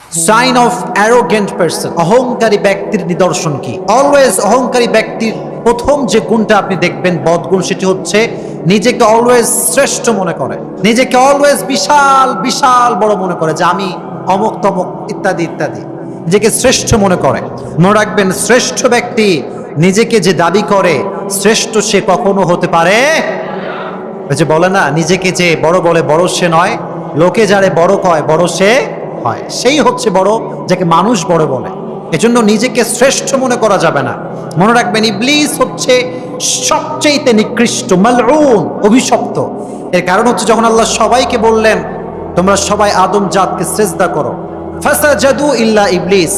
Sign of arrogant person, অহংকারী ব্যক্তির নিদর্শন কি? অলওয়েজ অহংকারী ব্যক্তির প্রথম যে গুণটা আপনি দেখবেন বদগুণ, সেটি হচ্ছে নিজেকে অলওয়েজ শ্রেষ্ঠ মনে করে, নিজেকে অলওয়েজ বিশাল বিশাল বড় মনে করে যে আমি অমুক তমুক ইত্যাদি ইত্যাদি, নিজেকে শ্রেষ্ঠ মনে করে। মনে রাখবেন, শ্রেষ্ঠ ব্যক্তি নিজেকে যে দাবি করে শ্রেষ্ঠ সে কখনো হতে পারে। ওই যে বলে না, নিজেকে যে বড় বলে বড় সে নয়, লোকে যারে বড় কয় বড় সে হয়, সেই হচ্ছে বড়, যাকে মানুষ বড় বলে। এজন্য নিজেকে শ্রেষ্ঠ মনে করা যাবে না। মনে রাখবেন, ইবলিস হচ্ছে সবচেয়ে নিকৃষ্ট, মালউন, অভিশপ্ত। এর কারণ হচ্ছে যখন আল্লাহ সবাইকে বললেন তোমরা সবাই আদম জাতকে সেজদা করো, ফাসাজাদু ইল্লা ইবলিস,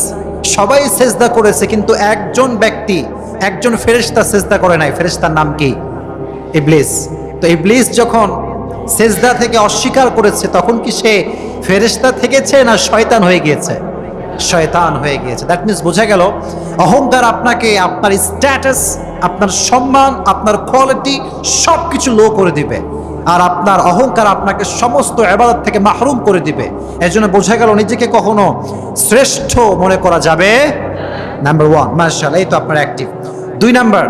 সবাই সেজদা করেছে কিন্তু একজন ব্যক্তি, একজন ফেরেশতা সেজদা করে নাই। ফেরেশতার নাম কি? ইবলিস। তো ইবলিস যখন সেজদা থেকে অস্বীকার করেছে, তখন কি সে ফেরেশতা থেকেছে না শয়তান হয়ে গিয়েছে? শয়তান হয়ে গিয়েছে। দ্যাট মিনস বোঝা গেল, অহংকার আপনাকে আপনার স্ট্যাটাস, আপনার সম্মান, আপনার কোয়ালিটি সব কিছু লো করে দিবে, আর আপনার অহংকার আপনাকে সমস্ত ইবাদত থেকে মাহরুম করে দিবে। এর জন্য বোঝা গেল নিজেকে কখনো শ্রেষ্ঠ মনে করা যাবে। নাম্বার ওয়ান, মাশাআল্লাহ, এই তো আপনার অ্যাক্টিভ। 2 নাম্বার,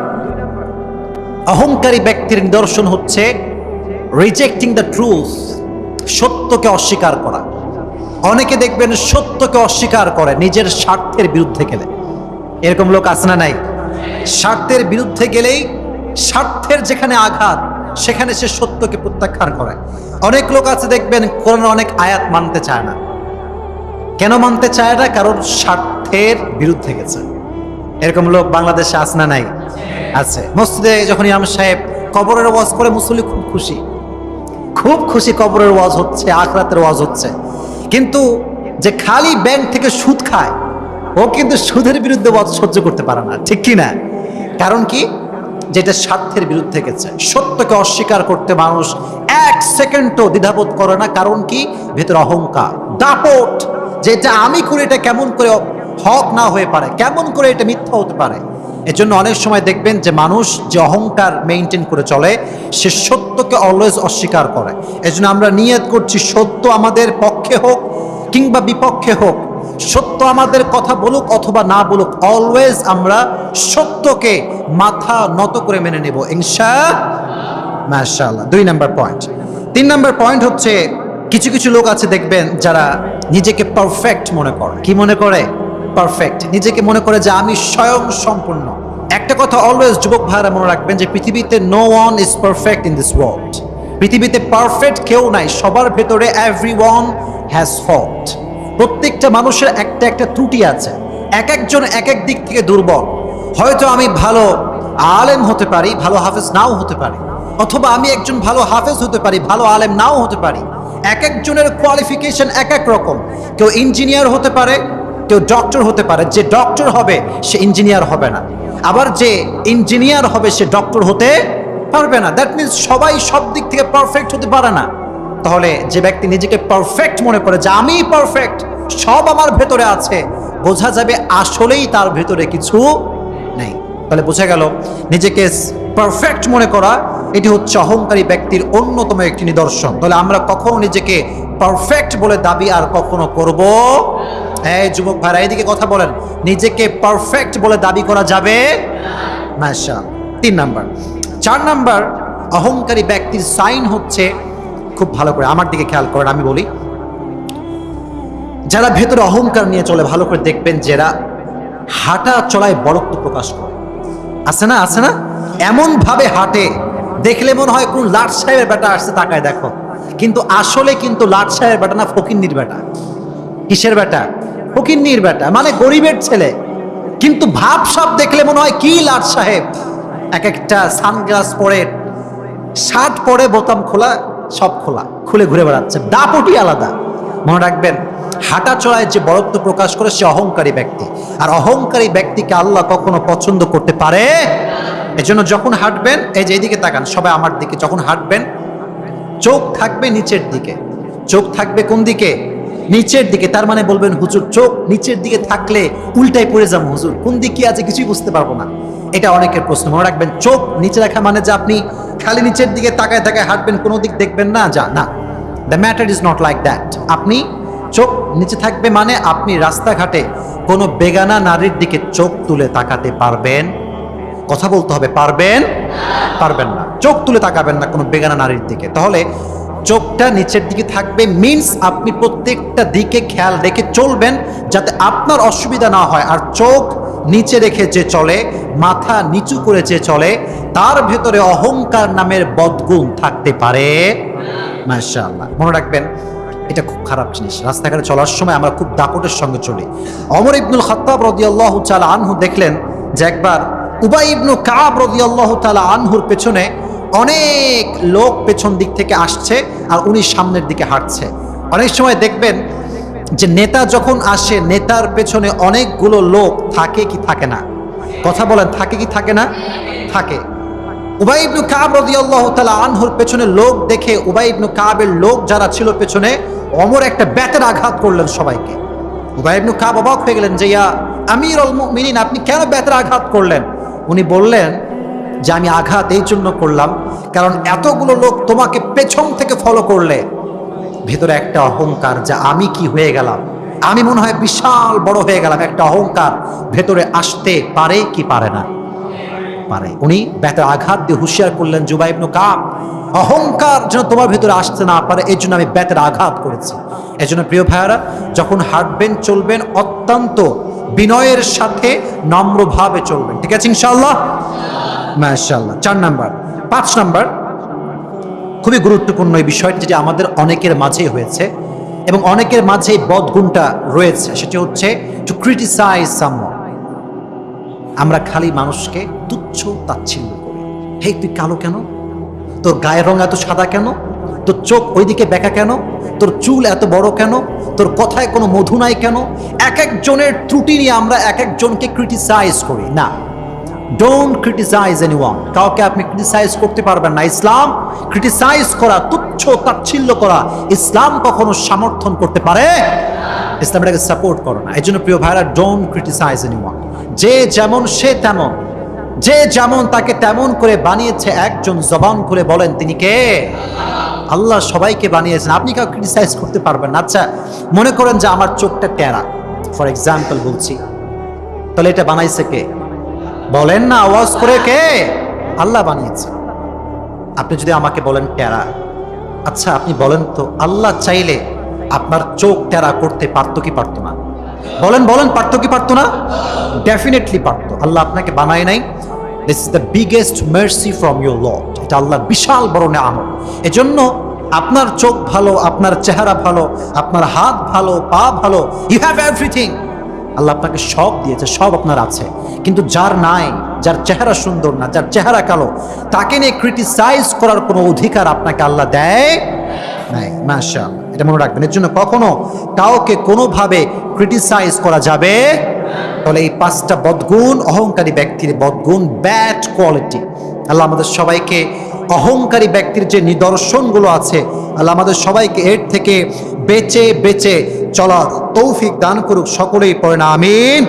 অহংকারী ব্যক্তির নিদর্শন হচ্ছে রিজেক্টিং দ্য ট্রুথ, সত্যকে অস্বীকার করা। অনেকে দেখবেন সত্যকে অস্বীকার করে নিজের স্বার্থের বিরুদ্ধে গেলে। এরকম লোক আছে না নাই? স্বার্থের বিরুদ্ধে গেলেই, স্বার্থের যেখানে আঘাত সেখানে সে সত্যকে প্রত্যাখ্যান করে। অনেক লোক আছে দেখবেন কোরআনের অনেক আয়াত মানতে চায় না। কেন মানতে চায় না? কারণ স্বার্থের বিরুদ্ধে গেছে। এরকম লোক বাংলাদেশে আছে না নাই? আছে। মসজিদে যখন ইমাম সাহেব কবরের ওয়াজ করে, মুসল্লি খুব খুশি, খুব খুশি, কবরের ওয়াজ হচ্ছে, আখরাতের ওয়াজ হচ্ছে। কিন্তু যে খালি ব্যাংক থেকে সুদ খায়, ও কিন্তু সুদের বিরুদ্ধে ওয়াজ সহ্য করতে পারে না, ঠিক কি না? কারণ কি? যেটা স্বার্থের বিরুদ্ধে গেছে। সত্যকে অস্বীকার করতে মানুষ 1 সেকেন্ডও দ্বিধাবোধ করে না। কারণ কি? ভেতরে অহংকার, দাপট, যেটা আমি করে এটা কেমন করে হক না হয়ে পারে, কেমন করে এটা মিথ্যা হতে পারে। এজন্য অনেক সময় দেখবেন যে মানুষ যে অহংকার মেইনটেইন করে চলে, সে সত্যকে অলওয়েজ অস্বীকার করে। এজন্য আমরা নিয়ত করছি, সত্য আমাদের পক্ষে হোক কিংবা বিপক্ষে হোক, সত্য আমাদের কথা বলুক অথবা না বলুক, অলওয়েজ আমরা সত্যকে মাথা নত করে মেনে নেব, মাশাআল্লাহ। 2 নাম্বার পয়েন্ট। 3 নাম্বার পয়েন্ট হচ্ছে, কিছু কিছু লোক আছে দেখবেন যারা নিজেকে পারফেক্ট মনে করে। কি মনে করে? পারফেক্ট। নিজেকে মনে করে যে আমি স্বয়ং সম্পূর্ণ। একটা কথা অলওয়েজ যুবক ভাইরা মনে রাখবেন, যে পৃথিবীতে no one is perfect in this world. পৃথিবীতে পারফেক্ট কেউ নাই, সবার ভেতরে এভরিওয়ান হ্যাজ ফল্ট। প্রত্যেকটা মানুষের একটা একটা ত্রুটি আছে। এক একজন এক এক দিক থেকে দুর্বল। হয়তো আমি ভালো আলেম হতে পারি, ভালো হাফেজ নাও হতে পারি, অথবা আমি একজন ভালো হাফেজ হতে পারি, ভালো আলেম নাও হতে পারি। এক একজনের কোয়ালিফিকেশন এক এক রকম। কেউ ইঞ্জিনিয়ার হতে পারে, কেউ ডক্টর হতে পারে। যে ডক্টর হবে সে ইঞ্জিনিয়ার হবে না, আবার যে ইঞ্জিনিয়ার হবে সে ডক্টর হতে পারবে না। দ্যাট মিনস সবাই সব দিক থেকে পারফেক্ট হতে পারে না। তাহলে যে ব্যক্তি নিজেকে পারফেক্ট মনে করে যে আমি পারফেক্ট, সব আমার ভেতরে আছে, বোঝা যাবে আসলেই তার ভেতরে কিছু নেই। তাহলে বোঝা গেল, নিজেকে পারফেক্ট মনে করা এটি হচ্ছে অহংকারী ব্যক্তির অন্যতম একটি নিদর্শন। তাহলে আমরা কখনো নিজেকে পারফেক্ট বলে দাবি আর কখনো করব? হ্যাঁ যুবক ভাইরা, এদিকে কথা বলেন, নিজেকে পারফেক্ট বলে দাবি করা যাবে না। 3 নাম্বার। 4 নাম্বার, অহংকারী ব্যক্তির সাইন হচ্ছে, খুব ভালো করে আমার দিকে খেয়াল করেন, আমি বলি, যারা ভেতরে অহংকার নিয়ে চলে, ভালো করে দেখবেন, যারা হাঁটা চলায় বড়ত্ব প্রকাশ করে। আছে না, আছে না? এমন ভাবে হাঁটে, দেখলে মনে হয় কোন লাট সাহেবের বেটা আসছে, তাকায় দেখো, কিন্তু আসলে কিন্তু লাট সাহেবের বেটা না, ফকিন্নির বেটা। কিসের বেটা? ফকিন্নির বেটা, মানে গরিবের ছেলে। কিন্তু ভাব সাপ দেখলে মনে হয় কি লাট সাহেব। এক একটা সানগ্লাস পরে, শার্ট পরে, বোতাম খোলা, সব খোলা, খুলে ঘুরে বেড়াচ্ছে, দাপটি আলাদা। মনে রাখবেন, হাঁটা চলায় যে বড়ত্ব প্রকাশ করে সে অহংকারী ব্যক্তি। আর অহংকারী ব্যক্তিকে আল্লাহ কখনো পছন্দ করতে পারে। এজন্য যখন হাঁটবেন, এই যে এইদিকে তাকান সবাই আমার দিকে, যখন হাঁটবেন চোখ থাকবে নিচের দিকে। চোখ থাকবে কোন দিকে? নিচের দিকে। তার মানে বলবেন, হুজুর চোখ নিচের দিকে থাকলে উল্টায় পড়ে যাবো, হুজুর কোন দিকে আছে কিছুই বুঝতে পারবো না। এটা অনেকের প্রশ্ন। মনে রাখবেন, চোখ নিচে রাখা মানে যে আপনি খালি নিচের দিকে তাকায় তাকায় হাঁটবেন, কোনো দিক দেখবেন না, যা না। The matter is not like that. আপনি চোখ নিচে থাকবে মানে আপনি রাস্তাঘাটে কোনো বেগানা নারীর দিকে চোখ তুলে তাকাতে পারবেন? কথা বলতে হবে, পারবেন? পারবেন না। চোখ তুলে তাকাবেন না কোনো বেগানা নারীর দিকে। তাহলে চোখটা নিচের দিকে থাকবে মিন্স আপনি প্রত্যেকটা দিকে খেয়াল রেখে চলবেন যাতে আপনার অসুবিধা না হয়। আর চোখ নিচে রেখে যে চলে, মাথা নিচু করে যে চলে, তার ভেতরে অহংকার নামের বদগুণ থাকতে পারে। মাশাআল্লাহ, মনে রাখবেন এটা খুব খারাপ জিনিস। রাস্তাঘাটে চলার সময় আমরা খুব দাপটের সঙ্গে চলি। ওমর ইবনুল খাত্তাব রাদিয়াল্লাহু তাআলা আনহু দেখলেন যে একবার উবাই ইবনু কাব রাদিয়াল্লাহু তাআলা আনহুর পেছনে অনেক লোক পেছন দিক থেকে আসছে আর উনি সামনের দিকে হাঁটছে। অনেক সময় দেখবেন যে নেতা যখন আসে, নেতার পেছনে অনেকগুলো লোক থাকে কি থাকে না? কথা বলেন, থাকে কি থাকে না? থাকে। উবাই ইবনু কাব রাদিয়াল্লাহু তাআলা আনহুর পেছনে লোক দেখে উবাই ইবনু কাবের লোক যারা ছিল পেছনে, ওমর একটা বেতের আঘাত করলেন সবাইকে। উবাই ইবনু কাব অবাক হয়ে গেলেন যে ইয়া আমিরুল মুমিনিন, আপনি কেন বেতের আঘাত করলেন? উনি বললেন যে আমি আঘাত এই জন্য করলাম কারণ এতগুলো লোক তোমাকে পেছন থেকে ফলো করলে ভেতরে একটা অহংকার, যা আমি কি হয়ে গেলাম, আমি মনে হয় বিশাল বড় হয়ে গেলাম, একটা অহংকার ভেতরে আসতে পারে কি পারে না? পারে। উনি বেতের আঘাত দিয়ে হুঁশিয়ার করলেন উবাই ইবনু কাব, অহংকার যেন তোমার ভেতরে আসতে না পারে এই জন্য আমি বেতের আঘাত করেছি। এই জন্য প্রিয় ভাইয়ারা, যখন হাঁটবেন চলবেন অত্যন্ত বিনয়ের সাথে নম্রভাবে চলবেন, ঠিক আছে ইনশাআল্লাহ? মাশাআল্লাহ। 4 নাম্বার। 5 নাম্বার খুবই গুরুত্বপূর্ণ এই বিষয়টি, যেটি আমাদের অনেকের মাঝেই হয়েছে এবং অনেকের মাঝেই বদগুণটা রয়েছে, সেটি হচ্ছে টু ক্রিটিসাইজ সামওয়ান। আমরা খালি মানুষকে তুচ্ছ তাচ্ছিল্য করি। হে তুই কালো কেন? তোর গায়ের রং এত সাদা কেন? তোর চোখ ওইদিকে বেঁকা কেন? তোর চুল এত বড় কেন? তোর কথায় কোনো মধু নাই কেন? এক একজনের ত্রুটি নিয়ে আমরা এক একজনকে ক্রিটিসাইজ করি। না, ডোন্ট ক্রিটিসাইজ এনিওয়ান। কাউকে আপনি ক্রিটিসাইজ করতে পারবেন না। ইসলাম ক্রিটিসাইজ করা, তুচ্ছ তাচ্ছিল্য করা, ইসলাম কখনো সমর্থন করতে পারে? ইসলাম এটাকে সাপোর্ট করে না। এই জন্য প্রিয় ভাইরা, ডোন্ট ক্রিটিসাইজ এনিওয়ান। যে যেমন সে তেমন, যে যেমন তাকে তেমন করে বানিয়েছে। একজন জবান খুলে বলেন তিনি কে? আল্লাহ সবাইকে বানিয়েছেন, আপনি কাউকে ক্রিটিসাইজ করতে পারবেন না। আচ্ছা, মনে করেন যে আমার চোখটা টেরা, ফর এক্সাম্পল বলছি, তাহলে এটা বানাইছে কে? বলেন না আওয়াজ করে, কে? আল্লাহ বানিয়েছে। আপনি যদি আমাকে বলেন টেরা, আচ্ছা আপনি বলেন তো আল্লাহ চাইলে আপনার চোখ টেরা করতে পারতো কি পারতো না? বলেন বলেন, পারতো কি পারতো না? ডেফিনেটলি পারতো। আল্লাহ আপনাকে বানায় নাই। This is the biggest mercy from your lord. এটা আল্লাহর বিশাল বড় নেয়ামত। এজন্য আপনার চোখ ভালো, আপনার চেহারা ভালো, আপনার হাত ভালো, পা ভালো, ইউ হ্যাভ এভরিথিং। আল্লাহ আপনাকে সব দিয়েছে, সব আপনার আছে। কিন্তু যার নাই, যার চেহারা সুন্দর না, যার চেহারা কালো, তাকে নিয়ে ক্রিটিসাইজ করার কোনো অধিকার আপনাকে আল্লাহ দেয় নাই। মাশাআল্লাহ, এটা মনে রাখবেন। এর জন্য কখনো কাউকে কোনোভাবে ক্রিটিসাইজ করা যাবে। তাহলে এই 5টা বদগুণ, অহংকারী ব্যক্তির বদগুণ, ব্যাড কোয়ালিটি। আল্লাহ আমাদের সবাইকে অহংকারী ব্যক্তির যে নিদর্শনগুলো আছে, আল্লাহ আমাদের সবাইকে এর থেকে বেঁচে বেঁচে চলার তৌফিক দান করুক। সকলেই পড়েন আমিন।